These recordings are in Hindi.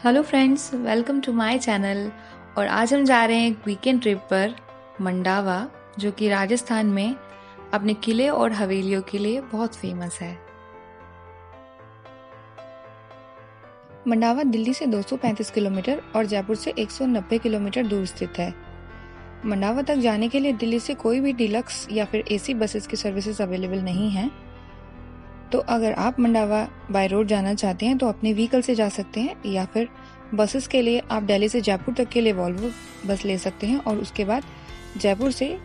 Hello friends, welcome to my channel. और आज हम जा रहे हैं एक वीकेंड ट्रिप पर मंडावा, जो कि राजस्थान में अपने किले और हवेलियों के लिए बहुत फेमस है। मंडावा दिल्ली से 235 किलोमीटर और जयपुर से 190 किलोमीटर दूर स्थित है। मंडावा तक जाने के लिए दिल्ली से कोई भी डिलक्स या फिर एसी बसेस की सर्विसेज अवेलेबल नहीं है। तो अगर आप मंडावा बाय रोड जाना चाहते हैं तो अपने व्हीकल से जा सकते हैं, या फिर बसेस के लिए आप दिल्ली से जयपुर तक के लिए वॉल्वो बस ले सकते हैं और उसके बाद जयपुर से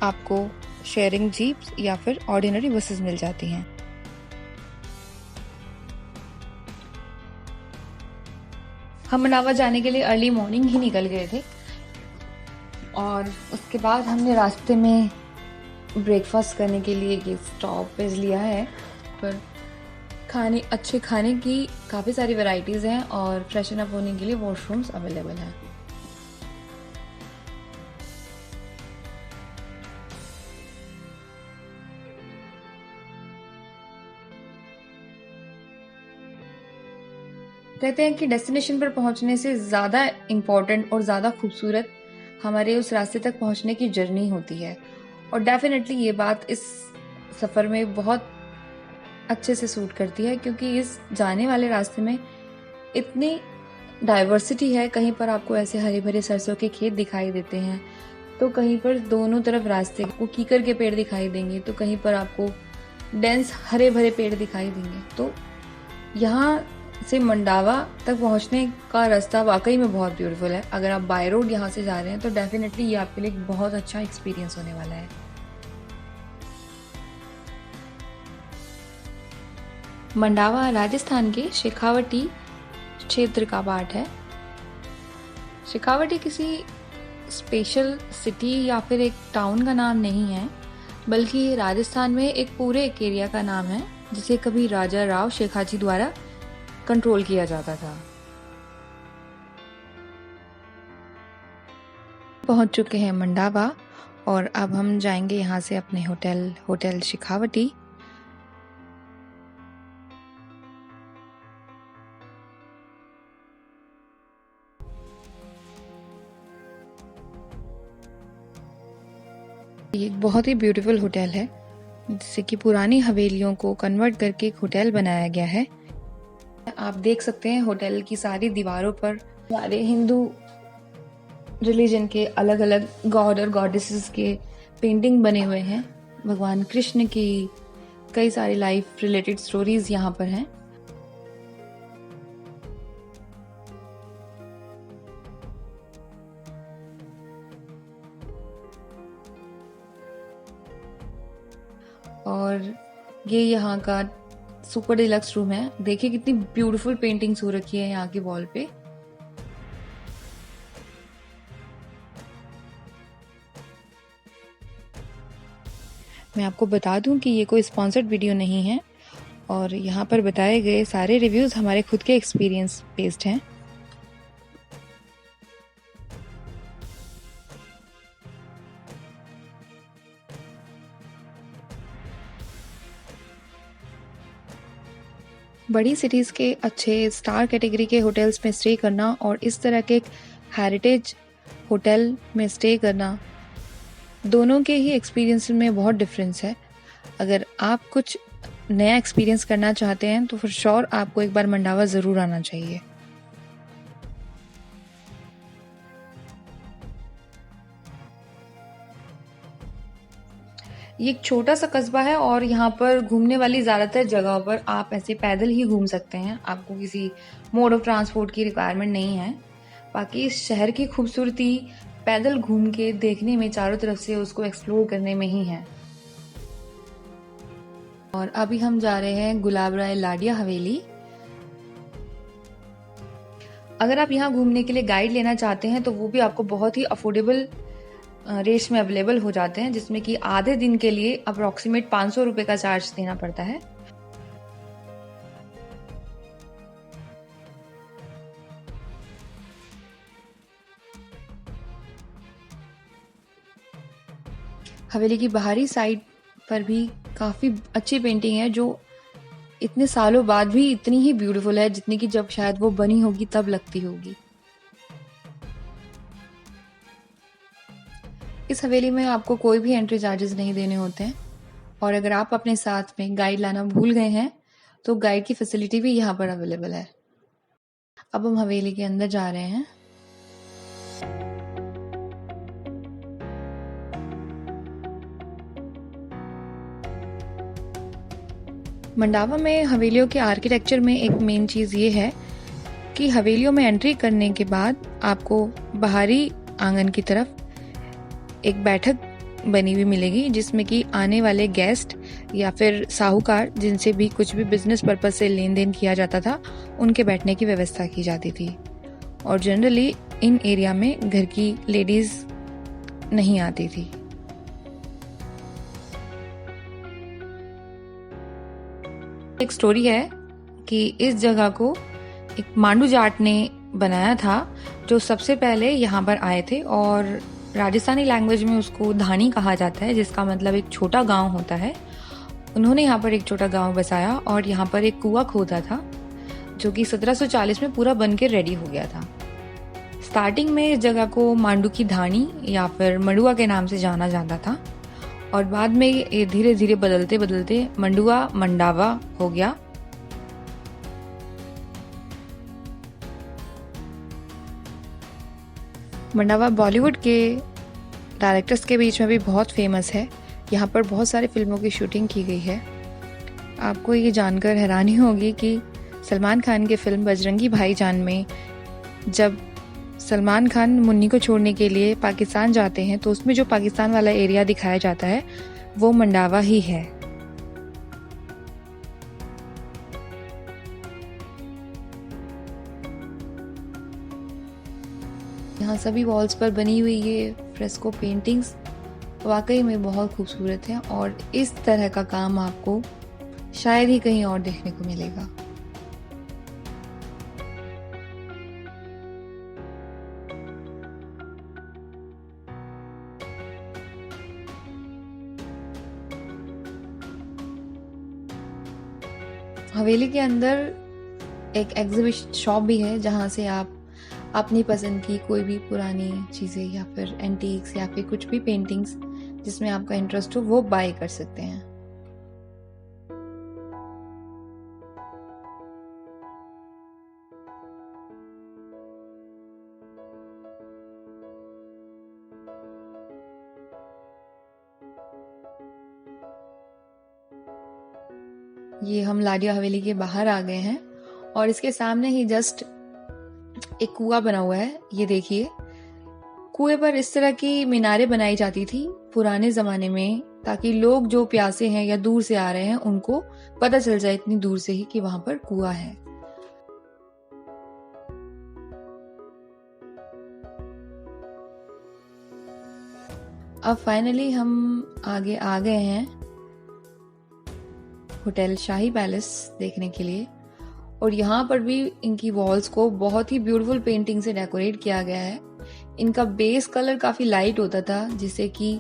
आपको शेयरिंग जीप्स या फिर ऑर्डिनरी बसेस मिल जाती हैं। हम मंडावा जाने के लिए अर्ली मॉर्निंग ही निकल गए थे और उसके बाद हमने रास्ते में ब्रेकफास्ट करने के लिए एक स्टॉपेज लिया है। पर अच्छे खाने की काफ़ी सारी वैरायटीज़ हैं और फ्रेशन अप होने के लिए वॉशरूम्स अवेलेबल हैं। कहते हैं कि डेस्टिनेशन पर पहुंचने से ज़्यादा इम्पोर्टेंट और ज़्यादा खूबसूरत हमारे उस रास्ते तक पहुंचने की जर्नी होती है। और डेफिनेटली ये बात इस सफ़र में बहुत अच्छे से सूट करती है, क्योंकि इस जाने वाले रास्ते में इतनी डाइवर्सिटी है। कहीं पर आपको ऐसे हरे भरे सरसों के खेत दिखाई देते हैं, तो कहीं पर दोनों तरफ रास्ते को कीकर के पेड़ दिखाई देंगे, तो कहीं पर आपको डेंस हरे भरे पेड़ दिखाई देंगे। तो यहाँ से मंडावा तक पहुँचने का रास्ता वाकई में बहुत ब्यूटीफुल है। अगर आप बाय रोड यहाँ से जा रहे हैं तो डेफिनेटली ये आपके लिए एक बहुत अच्छा एक्सपीरियंस होने वाला है। मंडावा राजस्थान के शेखावटी क्षेत्र का पार्ट है। शेखावटी किसी स्पेशल सिटी या फिर एक टाउन का नाम नहीं है, बल्कि राजस्थान में एक पूरे एक एरिया का नाम है, जिसे कभी राजा राव शेखाजी द्वारा कंट्रोल किया जाता था। पहुंच चुके हैं मंडावा और अब हम जाएंगे यहाँ से अपने होटल शेखावटी। ये एक बहुत ही ब्यूटीफुल होटल है, जिससे कि पुरानी हवेलियों को कन्वर्ट करके एक होटल बनाया गया है। आप देख सकते हैं होटल की सारी दीवारों पर सारे हिंदू रिलीजन के अलग अलग गॉड और गॉडेसेस के पेंटिंग बने हुए हैं। भगवान कृष्ण की कई सारी लाइफ रिलेटेड स्टोरीज यहाँ पर हैं। और ये यहाँ का सुपर डिलक्स रूम है। देखिए कितनी ब्यूटीफुल पेंटिंग्स हो रखी है यहाँ की वॉल पे। मैं आपको बता दूं कि ये कोई स्पॉन्सर्ड वीडियो नहीं है और यहाँ पर बताए गए सारे रिव्यूज हमारे खुद के एक्सपीरियंस बेस्ड हैं। बड़ी सिटीज़ के अच्छे स्टार कैटेगरी के होटल्स में स्टे करना और इस तरह के हेरिटेज होटल में स्टे करना, दोनों के ही एक्सपीरियंस में बहुत डिफरेंस है। अगर आप कुछ नया एक्सपीरियंस करना चाहते हैं तो फिर श्योर आपको एक बार मंडावा ज़रूर आना चाहिए। ये एक छोटा सा कस्बा है और यहाँ पर घूमने वाली ज़्यादातर जगहों पर आप ऐसे पैदल ही घूम सकते हैं। आपको किसी मोड ऑफ ट्रांसपोर्ट की रिक्वायरमेंट नहीं है। बाकी इस शहर की खूबसूरती पैदल घूम के देखने में, चारों तरफ से उसको एक्सप्लोर करने में ही है। और अभी हम जा रहे हैं गुलाब राय लाडिया हवेली। अगर आप यहाँ घूमने के लिए गाइड लेना चाहते हैं तो वो भी आपको बहुत ही अफोर्डेबल रेट्स में अवेलेबल हो जाते हैं, जिसमें कि आधे दिन के लिए अप्रोक्सीमेट 500 रुपए का चार्ज देना पड़ता है। हवेली की बाहरी साइड पर भी काफ़ी अच्छी पेंटिंग है, जो इतने सालों बाद भी इतनी ही ब्यूटीफुल है जितनी कि जब शायद वो बनी होगी तब लगती होगी। इस हवेली में आपको कोई भी एंट्री चार्जेस नहीं देने होते हैं, और अगर आप अपने साथ में गाइड लाना भूल गए हैं तो गाइड की फैसिलिटी भी यहाँ पर अवेलेबल है। अब हम हवेली के अंदर जा रहे हैं। मंडावा में हवेलियों के आर्किटेक्चर में एक मेन चीज़ ये है कि हवेलियों में एंट्री करने के बाद आपको बाहरी आंगन की तरफ एक बैठक बनी हुई मिलेगी, जिसमें कि आने वाले गेस्ट या फिर साहूकार जिनसे भी कुछ भी बिजनेस पर्पज से लेन देन किया जाता था, उनके बैठने की व्यवस्था की जाती थी। और जनरली इन एरिया में घर की लेडीज नहीं आती थी। एक स्टोरी है कि इस जगह को एक मांडू जाट ने बनाया था, जो सबसे पहले यहाँ पर आए थे, और राजस्थानी लैंग्वेज में उसको धानी कहा जाता है, जिसका मतलब एक छोटा गांव होता है। उन्होंने यहाँ पर एक छोटा गांव बसाया और यहाँ पर एक कुआं खोदा था, जो कि 1740 में पूरा बन के रेडी हो गया था। स्टार्टिंग में इस जगह को मांडू की धानी या फिर मंडुआ के नाम से जाना जाता था, और बाद में ये धीरे धीरे बदलते बदलते मंडुआ मंडावा हो गया। मंडावा बॉलीवुड के डायरेक्टर्स के बीच में भी बहुत फेमस है। यहाँ पर बहुत सारी फिल्मों की शूटिंग की गई है। आपको ये जानकर हैरानी होगी कि सलमान खान की फिल्म बजरंगी भाईजान में जब सलमान खान मुन्नी को छोड़ने के लिए पाकिस्तान जाते हैं, तो उसमें जो पाकिस्तान वाला एरिया दिखाया जाता है वो मंडावा ही है। यहाँ सभी वॉल्स पर बनी हुई ये फ्रेस्को पेंटिंग्स वाकई में बहुत खूबसूरत हैं, और इस तरह का काम आपको शायद ही कहीं और देखने को मिलेगा। हवेली के अंदर एक एग्जीबिशन शॉप भी है, जहाँ से आप अपनी पसंद की कोई भी पुरानी चीज़ें या फिर एंटीक्स या फिर कुछ भी पेंटिंग्स जिसमें आपका इंटरेस्ट हो वो बाय कर सकते हैं। ये हम लाडिया हवेली के बाहर आ गए हैं, और इसके सामने ही जस्ट एक कुआं बना हुआ है। ये देखिए, कुएं पर इस तरह की मीनारें बनाई जाती थी पुराने जमाने में, ताकि लोग जो प्यासे हैं या दूर से आ रहे हैं उनको पता चल जाए इतनी दूर से ही कि वहां पर कुआं है। अब फाइनली हम आगे आ गए हैं होटल शाही पैलेस देखने के लिए, और यहाँ पर भी इनकी वॉल्स को बहुत ही ब्यूटीफुल पेंटिंग से डेकोरेट किया गया है। इनका बेस कलर काफी लाइट होता था, जिससे कि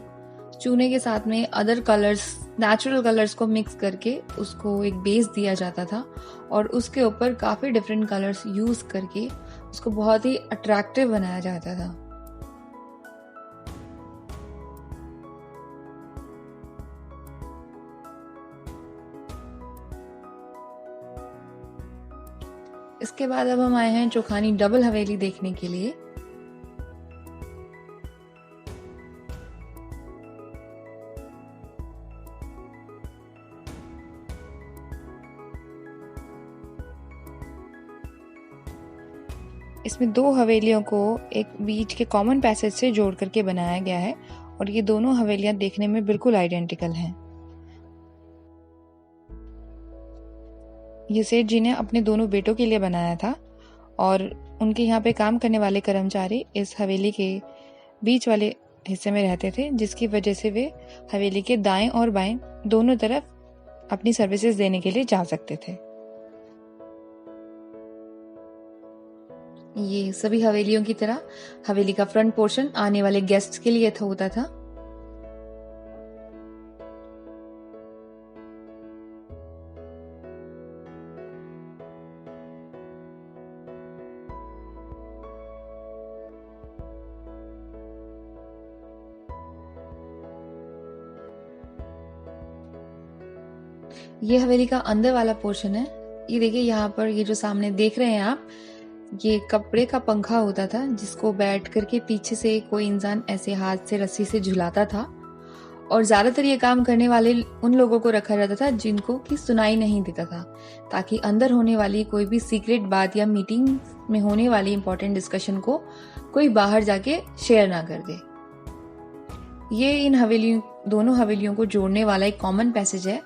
चूने के साथ में अदर कलर्स, नेचुरल कलर्स को मिक्स करके उसको एक बेस दिया जाता था, और उसके ऊपर काफी डिफरेंट कलर्स यूज करके उसको बहुत ही अट्रैक्टिव बनाया जाता था। इसके बाद अब हम आए हैं चोखानी डबल हवेली देखने के लिए। इसमें दो हवेलियों को एक बीच के कॉमन पैसेज से जोड़ करके बनाया गया है, और ये दोनों हवेलियां देखने में बिल्कुल आइडेंटिकल हैं। ये सेठ जी ने अपने दोनों बेटों के लिए बनाया था, और उनके यहाँ पे काम करने वाले कर्मचारी इस हवेली के बीच वाले हिस्से में रहते थे, जिसकी वजह से वे हवेली के दाएं और बाएं दोनों तरफ अपनी सर्विसेज देने के लिए जा सकते थे। ये सभी हवेलियों की तरह हवेली का फ्रंट पोर्शन आने वाले गेस्ट्स के लिए होता था। ये हवेली का अंदर वाला पोर्शन है। ये देखिए, यहाँ पर ये जो सामने देख रहे हैं आप, ये कपड़े का पंखा होता था जिसको बैठ करके पीछे से कोई इंसान ऐसे हाथ से रस्सी से झुलाता था, और ज्यादातर ये काम करने वाले उन लोगों को रखा जाता था जिनको की सुनाई नहीं देता था, ताकि अंदर होने वाली कोई भी सीक्रेट बात या मीटिंग में होने वाली इंपॉर्टेंट डिस्कशन को कोई बाहर जाके शेयर ना कर दे। ये इन दोनों हवेलियों को जोड़ने वाला एक कॉमन पैसेज है,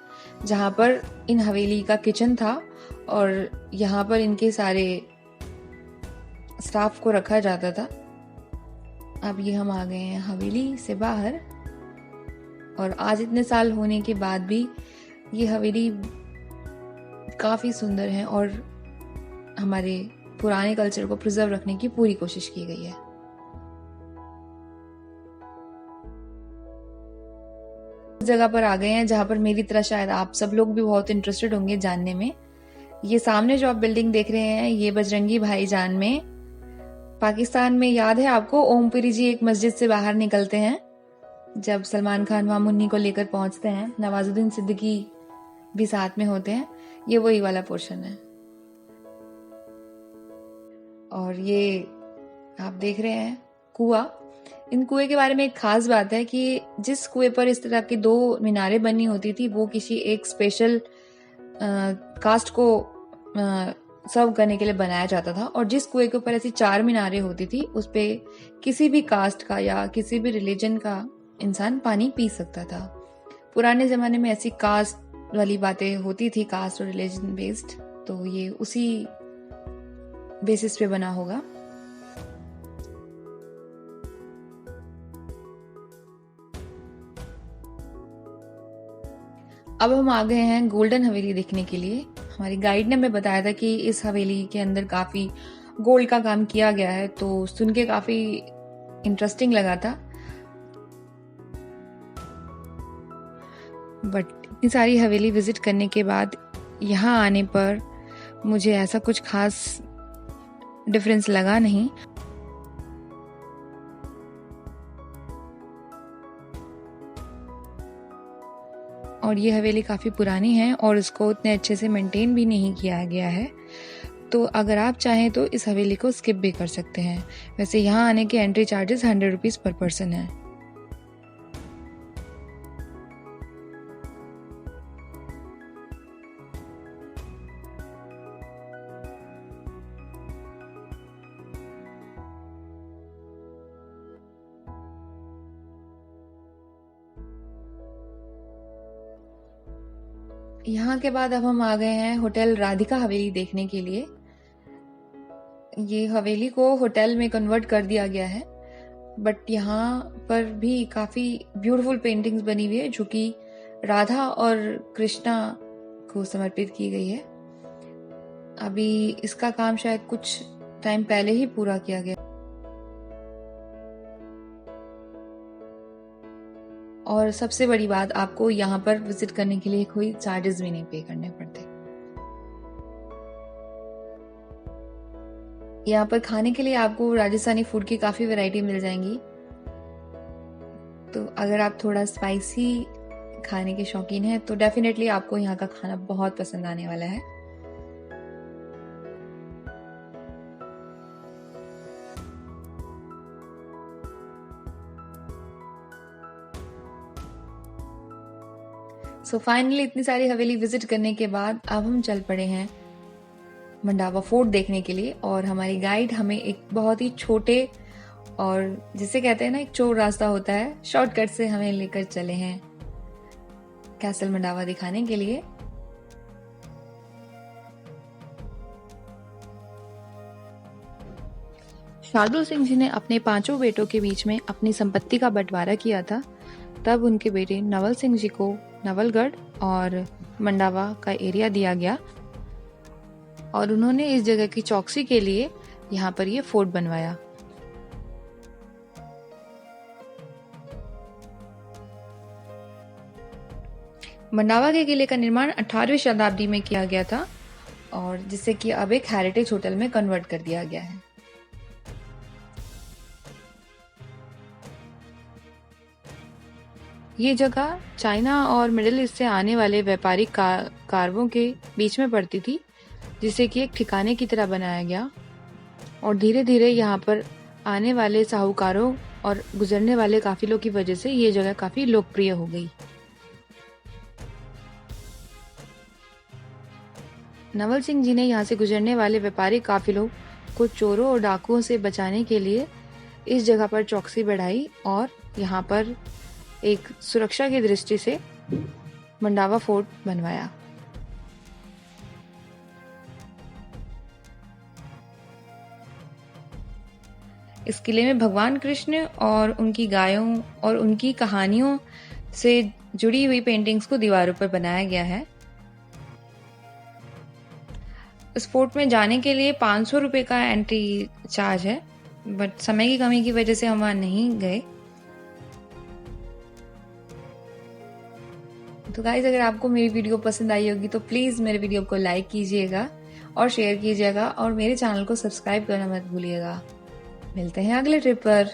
जहां पर इन हवेली का किचन था और यहाँ पर इनके सारे स्टाफ को रखा जाता था। अब ये हम आ गए हैं हवेली से बाहर, और आज इतने साल होने के बाद भी ये हवेली काफी सुंदर है और हमारे पुराने कल्चर को प्रिजर्व रखने की पूरी कोशिश की गई है। जगह पर आ गए हैं जहां पर मेरी तरह शायद आप सब लोग भी बहुत इंटरेस्टेड होंगे जानने में। ये सामने जो आप बिल्डिंग देख रहे हैं, ये बजरंगी भाईजान में, पाकिस्तान में याद है आपको, ओमपुरी जी एक मस्जिद से बाहर निकलते हैं जब सलमान खान वहां मुन्नी को लेकर पहुंचते हैं, नवाजुद्दीन सिद्दीकी भी साथ में होते हैं। ये वही वाला पोर्शन है। और ये आप देख रहे हैं कुआं। इन कुएं के बारे में एक खास बात है कि जिस कुएं पर इस तरह की 2 मीनारें बनी होती थी, वो किसी एक स्पेशल कास्ट को सर्व करने के लिए बनाया जाता था, और जिस कुएं के ऊपर ऐसी 4 मीनारें होती थी, उस पे किसी भी कास्ट का या किसी भी रिलीजन का इंसान पानी पी सकता था। पुराने जमाने में ऐसी कास्ट वाली बातें होती थी, कास्ट और रिलीजन बेस्ड, तो ये उसी बेसिस पे बना होगा। अब हम आ गए हैं गोल्डन हवेली देखने के लिए। हमारी गाइड ने हमें बताया था कि इस हवेली के अंदर काफी गोल्ड का काम किया गया है, तो सुन के काफी इंटरेस्टिंग लगा था। बट इतनी सारी हवेली विजिट करने के बाद यहाँ आने पर मुझे ऐसा कुछ खास डिफरेंस लगा नहीं। और ये हवेली काफ़ी पुरानी है और इसको उतने अच्छे से मेंटेन भी नहीं किया गया है, तो अगर आप चाहें तो इस हवेली को स्किप भी कर सकते हैं। वैसे यहाँ आने के एंट्री चार्जेस 100 रुपीज़ पर पर्सन है। यहाँ के बाद अब हम आ गए हैं होटल राधिका हवेली देखने के लिए। ये हवेली को होटल में कन्वर्ट कर दिया गया है, बट यहाँ पर भी काफी ब्यूटीफुल पेंटिंग्स बनी हुई है जो कि राधा और कृष्णा को समर्पित की गई है। अभी इसका काम शायद कुछ टाइम पहले ही पूरा किया गया, और सबसे बड़ी बात, आपको यहाँ पर विजिट करने के लिए कोई चार्जेस भी नहीं पे करने पड़ते। यहाँ पर खाने के लिए आपको राजस्थानी फूड की काफी वैरायटी मिल जाएंगी, तो अगर आप थोड़ा स्पाइसी खाने के शौकीन हैं तो डेफिनेटली आपको यहाँ का खाना बहुत पसंद आने वाला है। सो फाइनली इतनी सारी हवेली विजिट करने के बाद अब हम चल पड़े हैं मंडावा फोर्ट देखने के लिए, और हमारी गाइड हमें एक बहुत ही छोटे और जिसे कहते हैं ना एक चोर रास्ता होता है, शॉर्टकट से हमें लेकर चले हैं कैसल मंडावा दिखाने के लिए। शार्दुल सिंह जी ने अपने 5 बेटों के बीच में अपनी संपत्ति का बंटवारा किया था, तब उनके बेटे नवल सिंह जी को नवलगढ़ और मंडावा का एरिया दिया गया, और उन्होंने इस जगह की चौकसी के लिए यहाँ पर ये फोर्ट बनवाया। मंडावा के किले का निर्माण 18वीं शताब्दी में किया गया था, और जिसे कि अब एक हेरिटेज होटल में कन्वर्ट कर दिया गया है। ये जगह चाइना और मिडिल ईस्ट से आने वाले व्यापारिक कारवों के बीच में पड़ती थी, जिसे कि एक ठिकाने की तरह बनाया गया। और धीरे धीरे यहाँ पर आने वाले साहूकारों और गुजरने वाले काफिलों की वजह से ये जगह काफी लोकप्रिय हो गई। नवल सिंह जी ने यहाँ से गुजरने वाले व्यापारिक काफिलों को चोरों और डाकुओं से बचाने के लिए इस जगह पर चौकसी बढ़ाई और यहाँ पर एक सुरक्षा की दृष्टि से मंडावा फोर्ट बनवाया। इस किले में भगवान कृष्ण और उनकी गायों और उनकी कहानियों से जुड़ी हुई पेंटिंग्स को दीवारों पर बनाया गया है। इस फोर्ट में जाने के लिए 500 रुपए का एंट्री चार्ज है, बट समय की कमी की वजह से हम वहां नहीं गए। तो गाइस, अगर आपको मेरी वीडियो पसंद आई होगी तो प्लीज मेरे वीडियो को लाइक कीजिएगा और शेयर कीजिएगा और मेरे चैनल को सब्सक्राइब करना मत भूलिएगा। मिलते हैं अगले ट्रिप पर।